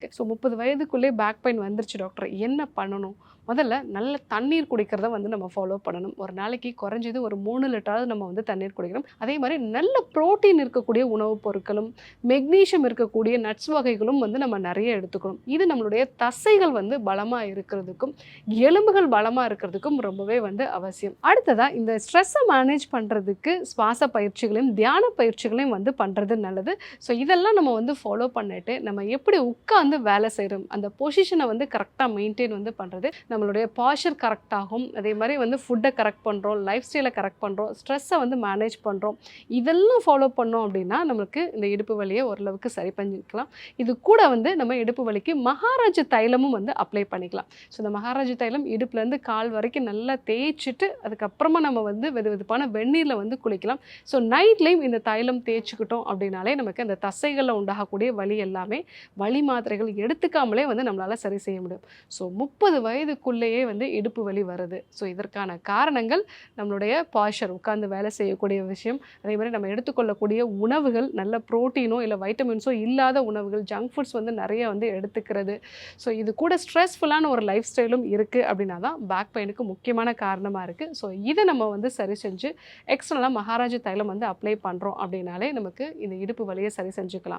இருக்குது. So 30 வயதுக்குள்ளே back pain வந்துருச்சு doctor, என்ன பண்ணணும்? முதல்ல நல்ல தண்ணீர் குடிக்கிறத வந்து நம்ம ஃபாலோ பண்ணணும். ஒரு நாளைக்கு குறைஞ்சது ஒரு 3 லிட்டராவது நம்ம வந்து தண்ணீர் குடிக்கணும். அதே மாதிரி நல்ல புரோட்டீன் இருக்கக்கூடிய உணவுப் பொருட்களும், மெக்னீசியம் இருக்கக்கூடிய நட்ஸ் வகைகளும் வந்து நம்ம நிறைய எடுத்துக்கணும். இது நம்மளுடைய தசைகள் வந்து பலமா இருக்கிறதுக்கும், எலும்புகள் பலமா இருக்கிறதுக்கும் ரொம்பவே வந்து அவசியம். அடுத்ததா இந்த ஸ்ட்ரெஸ்ஸை மேனேஜ் பண்றதுக்கு சுவாச பயிற்சிகளையும், தியான பயிற்சிகளையும் வந்து பண்றது நல்லது. ஸோ இதெல்லாம் நம்ம வந்து ஃபாலோ பண்ணிட்டு, நம்ம எப்படி உட்கார்ந்து வேலை செய்றோம், அந்த பொசிஷனை வந்து கரெக்ட்டா மெயின்டெயின் வந்து பண்றது, நம்மளுடைய பாஸ்சர் கரெக்ட் ஆகும். அதே மாதிரி வந்து ஃபுட்டை கரெக்ட் பண்ணுறோம், லைஃப் ஸ்டைலை கரெக்ட் பண்ணுறோம், ஸ்ட்ரெஸ்ஸை வந்து மேனேஜ் பண்ணுறோம். இதெல்லாம் ஃபாலோ பண்ணோம் அப்படின்னா நம்மளுக்கு இந்த இடுப்பு வலியை ஓரளவுக்கு சரி பண்ணிக்கலாம். இது கூட வந்து நம்ம இடுப்பு வலிக்கு மகாராஜ தைலமும் வந்து அப்ளை பண்ணிக்கலாம். ஸோ இந்த மகாராஜ தைலம் இடுப்புலேருந்து கால் வரைக்கும் நல்லா தேய்ச்சிட்டு அதுக்கப்புறமா நம்ம வந்து வெது வெதுப்பான வெந்நீரில் வந்து குளிக்கலாம். ஸோ நைட்லேயும் இந்த தைலம் தேய்ச்சிக்கிட்டோம் அப்படின்னாலே நமக்கு அந்த தசைகளில் உண்டாகக்கூடிய வலி எல்லாமே வலி மாத்திரைகள் எடுத்துக்காமலே வந்து நம்மளால் சரி செய்ய முடியும். ஸோ 30 வயதுக்குள்ளேயே வந்து இடுப்பு வலி வருது. ஸோ இதற்கான காரணங்கள் நம்மளுடைய பாஸ்சர், உட்கார்ந்து வேலை செய்யக்கூடிய விஷயம், அதே மாதிரி நம்ம எடுத்துக்கொள்ளக்கூடிய உணவுகள், நல்ல புரோட்டீனோ இல்லை வைட்டமின்ஸோ இல்லாத உணவுகள், ஜங்க் ஃபுட்ஸ் வந்து நிறைய வந்து எடுத்துக்கிறது. ஸோ இது கூட ஸ்ட்ரெஸ்ஃபுல்லான ஒரு லைஃப் ஸ்டைலும் இருக்குது அப்படின்னா தான் பேக் பெயினுக்கு முக்கியமான காரணமாக இருக்குது. ஸோ இதை நம்ம வந்து சரி செஞ்சு எக்ஸ்ட்ரலாக மகாராஜ தைலம் வந்து அப்ளை பண்ணுறோம் அப்படின்னாலே நமக்கு இந்த இடுப்பு வலியை சரி செஞ்சுக்கலாம்.